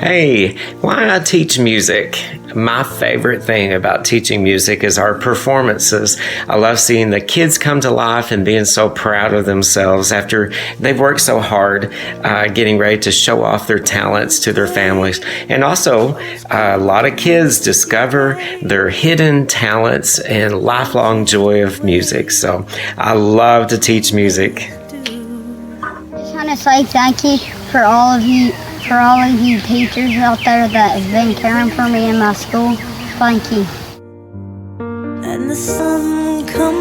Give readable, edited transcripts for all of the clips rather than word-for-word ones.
Hey, why I teach music? My favorite thing about teaching music is our performances. I love seeing the kids come to life and being so proud of themselves after they've worked so hard getting ready to show off their talents to their families. And also, a lot of kids discover their hidden talents and lifelong joy of music. So I love to teach music. Just want to say thank you for all of you teachers out there that have been caring for me in my school. Thank you.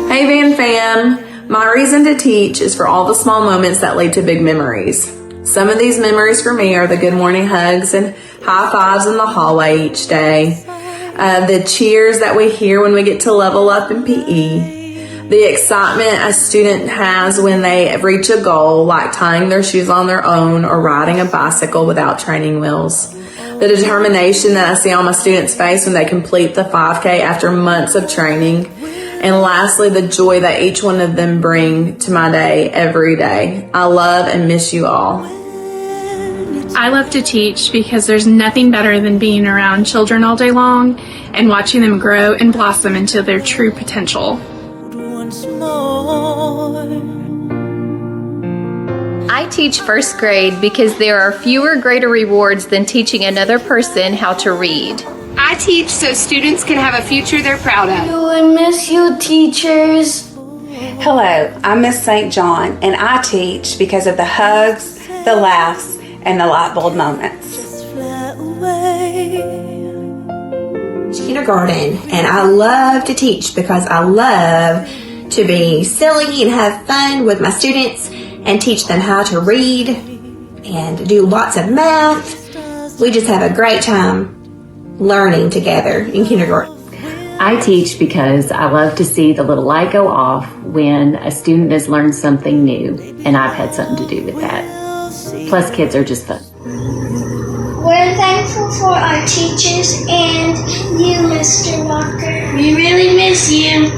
Hey Van fam! My reason to teach is for all the small moments that lead to big memories. Some of these memories for me are the good morning hugs and high fives in the hallway each day, the cheers that we hear when we get to level up in PE, the excitement a student has when they reach a goal, like tying their shoes on their own or riding a bicycle without training wheels. The determination that I see on my students' face when they complete the 5K after months of training. And lastly, the joy that each one of them bring to my day every day. I love and miss you all. I love to teach because there's nothing better than being around children all day long and watching them grow and blossom into their true potential. I teach first grade because there are fewer greater rewards than teaching another person how to read. I teach so students can have a future they're proud of. I miss you, teachers. Hello, I'm Miss St. John, and I teach because of the hugs, the laughs, and the light bulb moments. Kindergarten, and I love to teach because I love to be silly and have fun with my students and teach them how to read and do lots of math. We just have a great time learning together in kindergarten. I teach because I love to see the little light go off when a student has learned something new, and I've had something to do with that. Plus, kids are just fun. We're thankful for our teachers and you, Mr. Walker. We really miss you.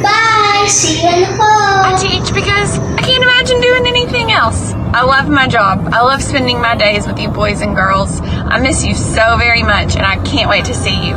Bye. See you in the fall. I teach because I can't imagine doing anything else. I love my job. I love spending my days with you boys and girls. I miss you so very much, and I can't wait to see you.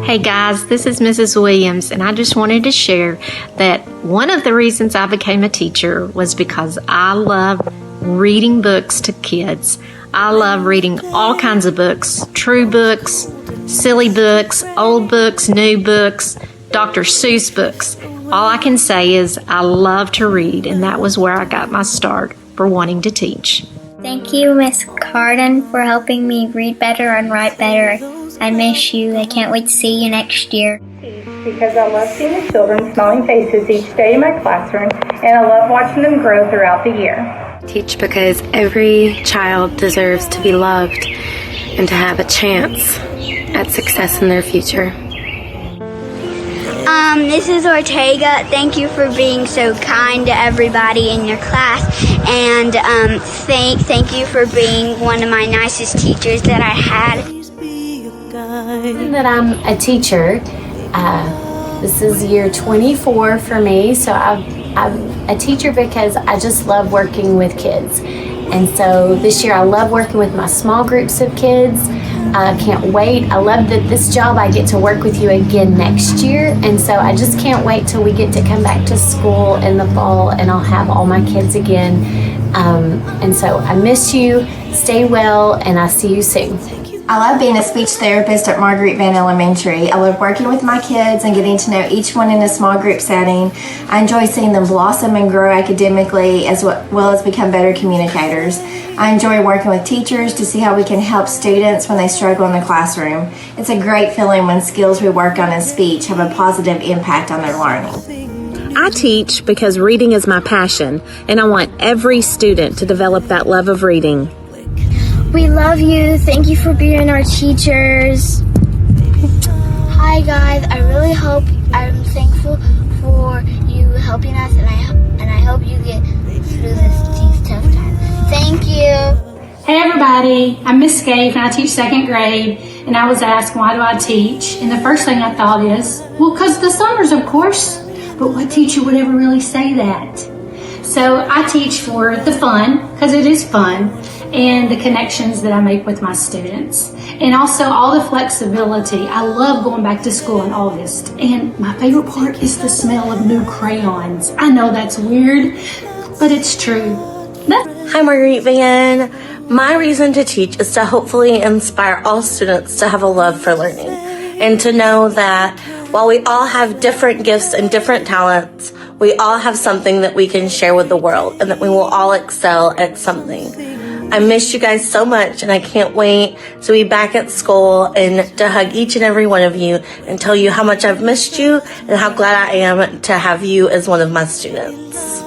Hey guys, this is Mrs. Williams, and I just wanted to share that one of the reasons I became a teacher was because I love reading books to kids. I love reading all kinds of books, true books, silly books, old books, new books, Dr. Seuss books. All I can say is I love to read, and that was where I got my start for wanting to teach. Thank you, Miss Carden, for helping me read better and write better. I miss you. I can't wait to see you next year. Because I love seeing the children's smiling faces each day in my classroom, and I love watching them grow throughout the year. Teach because every child deserves to be loved and to have a chance at success in their future. Mrs. Ortega, thank you for being so kind to everybody in your class, and thank you for being one of my nicest teachers that I had. That I'm a teacher. This is year 24 for me, so I'm a teacher because I just love working with kids. And so this year I love working with my small groups of kids. I can't wait. I love that this job I get to work with you again next year, and so I just can't wait till we get to come back to school in the fall and I'll have all my kids again. And so I miss you. Stay well, and I'll see you soon. I love being a speech therapist at Marguerite Vann Elementary. I love working with my kids and getting to know each one in a small group setting. I enjoy seeing them blossom and grow academically as well as become better communicators. I enjoy working with teachers to see how we can help students when they struggle in the classroom. It's a great feeling when skills we work on in speech have a positive impact on their learning. I teach because reading is my passion, and I want every student to develop that love of reading. We love you. Thank you for being our teachers. Hi guys, I'm thankful for you helping us, and I hope you get through these tough times. Thank you. Hey everybody, I'm Miss Scaife and I teach second grade, and I was asked why do I teach, and the first thing I thought is, well, because the summers, of course, but what teacher would ever really say that? So I teach for the fun, because it is fun, and the connections that I make with my students. And also all the flexibility. I love going back to school in August. And my favorite part is the smell of new crayons. I know that's weird, but it's true. Hi, Marguerite Vann. My reason to teach is to hopefully inspire all students to have a love for learning and to know that while we all have different gifts and different talents, we all have something that we can share with the world and that we will all excel at something. I miss you guys so much, and I can't wait to be back at school and to hug each and every one of you and tell you how much I've missed you and how glad I am to have you as one of my students.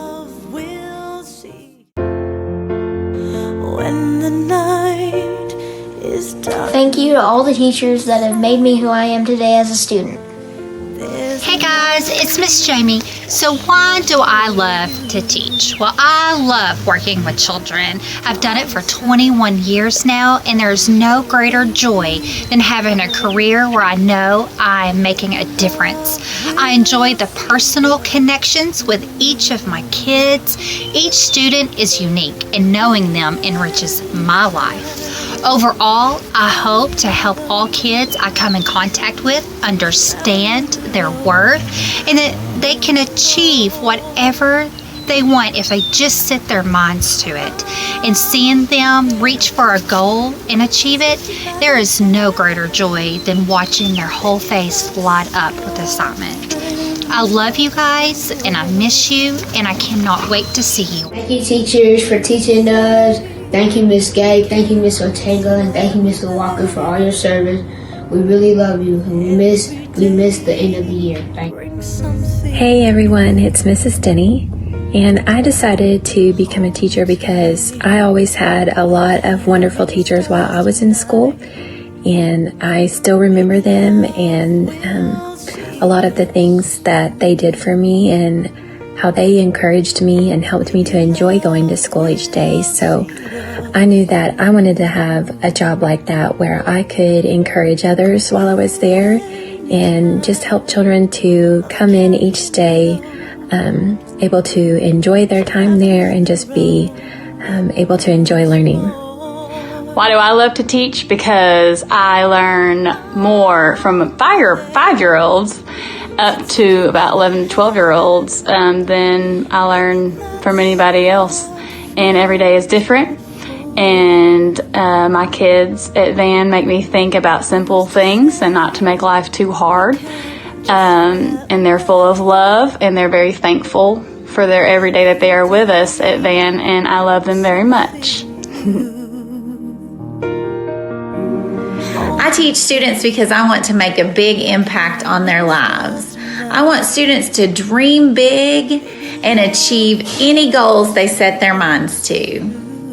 Thank you to all the teachers that have made me who I am today as a student. Hey guys, it's Miss Jamie. So why do I love to teach? Well, I love working with children. I've done it for 21 years now, and there's no greater joy than having a career where I know I am making a difference. I enjoy the personal connections with each of my kids. Each student is unique, and knowing them enriches my life. Overall, I hope to help all kids I come in contact with understand their worth and that they can achieve whatever they want if they just set their minds to it. And seeing them reach for a goal and achieve it, there is no greater joy than watching their whole face light up with excitement. I love you guys, and I miss you, and I cannot wait to see you. Thank you, teachers, for teaching us. Thank you, Miss Gay. Thank you, Miss Ortega, and thank you, Mr. Walker, for all your service. We really love you, and we miss the end of the year. Thank you. Hey everyone, it's Mrs. Denny, and I decided to become a teacher because I always had a lot of wonderful teachers while I was in school, and I still remember them and a lot of the things that they did for me and how they encouraged me and helped me to enjoy going to school each day. So I knew that I wanted to have a job like that where I could encourage others while I was there and just help children to come in each day able to enjoy their time there and just be able to enjoy learning. Why do I love to teach? Because I learn more from 5-year-olds up to about 11 to 12-year-olds than I learn from anybody else. And every day is different. And my kids at Vann make me think about simple things and not to make life too hard. And they're full of love, and they're very thankful for their every day that they are with us at Vann, and I love them very much. I teach students because I want to make a big impact on their lives. I want students to dream big and achieve any goals they set their minds to.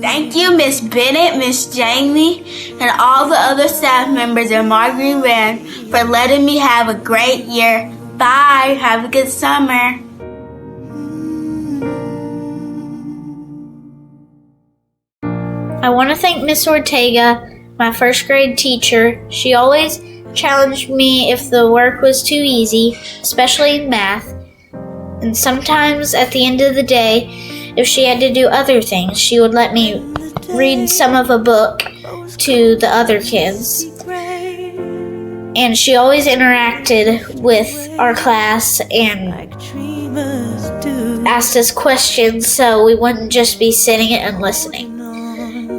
Thank you, Miss Bennett, Miss Jamie, and all the other staff members at Marguerite Vann for letting me have a great year. Bye. Have a good summer. I want to thank Miss Ortega, my first grade teacher. She always challenged me if the work was too easy, especially in math. And sometimes at the end of the day, if she had to do other things, she would let me read some of a book to the other kids. And she always interacted with our class and asked us questions so we wouldn't just be sitting and listening.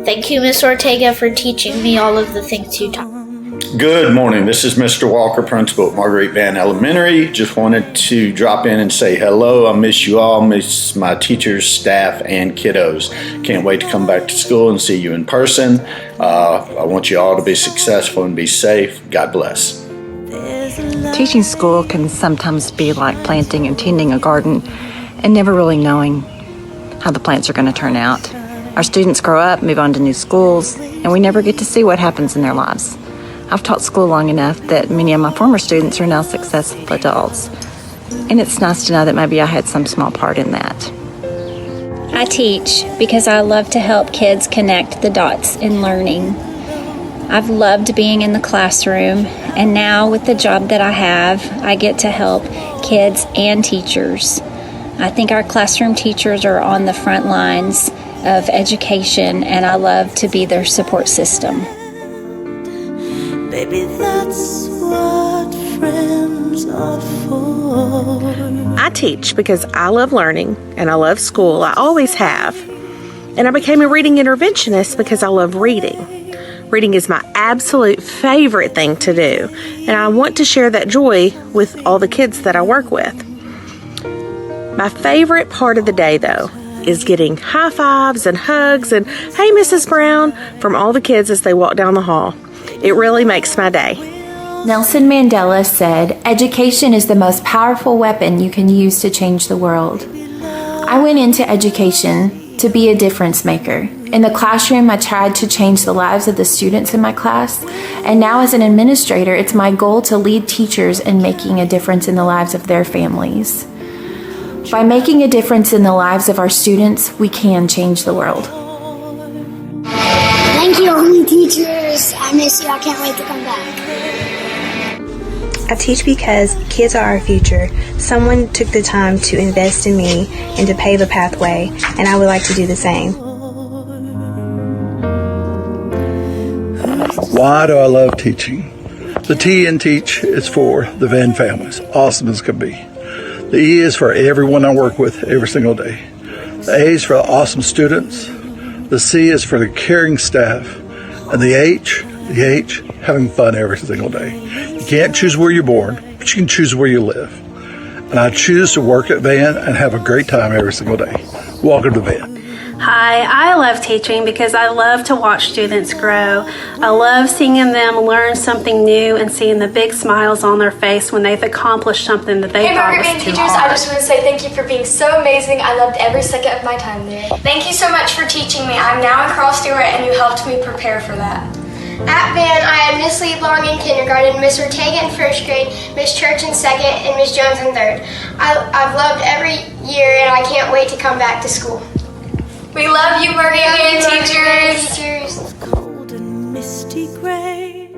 Thank you, Miss Ortega, for teaching me all of the things you taught. Good morning. This is Mr. Walker, principal at Marguerite Vann Elementary. Just wanted to drop in and say hello. I miss you all, miss my teachers, staff, and kiddos. Can't wait to come back to school and see you in person. I want you all to be successful and be safe. God bless. Teaching school can sometimes be like planting and tending a garden and never really knowing how the plants are going to turn out. Our students grow up, move on to new schools, and we never get to see what happens in their lives. I've taught school long enough that many of my former students are now successful adults, and it's nice to know that maybe I had some small part in that. I teach because I love to help kids connect the dots in learning. I've loved being in the classroom, and now with the job that I have, I get to help kids and teachers. I think our classroom teachers are on the front lines of education, and I love to be their support system. Baby, that's what friends are for. I teach because I love learning and I love school. I always have. And I became a reading interventionist because I love reading. Reading is my absolute favorite thing to do, and I want to share that joy with all the kids that I work with. My favorite part of the day, though, is getting high fives and hugs and "Hey, Mrs. Brown" from all the kids as they walk down the hall. It really makes my day. Nelson Mandela said, "Education is the most powerful weapon you can use to change the world." I went into education to be a difference maker. In the classroom, I tried to change the lives of the students in my class, and now as an administrator, it's my goal to lead teachers in making a difference in the lives of their families. By making a difference in the lives of our students, we can change the world. Thank you, only teachers. I miss you. I can't wait to come back. I teach because kids are our future. Someone took the time to invest in me and to pave a pathway, and I would like to do the same. Why do I love teaching? The T in teach is for the Vann families, awesome as can be. The E is for everyone I work with every single day. The A is for the awesome students. The C is for the caring staff. And the H, having fun every single day. You can't choose where you're born, but you can choose where you live. And I choose to work at Vann and have a great time every single day. Welcome to Vann. Hi, I love teaching because I love to watch students grow. I love seeing them learn something new and seeing the big smiles on their face when they've accomplished something that they thought was too teachers, hard. I just want to say thank you for being so amazing. I loved every second of my time there. Thank you so much for teaching me. I'm now a cross steward and you helped me prepare for that. At Vann, I had Miss Lee Long in kindergarten, Miss Ortega in first grade, Miss Church in second, and Miss Jones in third. I've loved every year and I can't wait to come back to school. We love you, Marguerite Vann teachers. Cold and misty gray.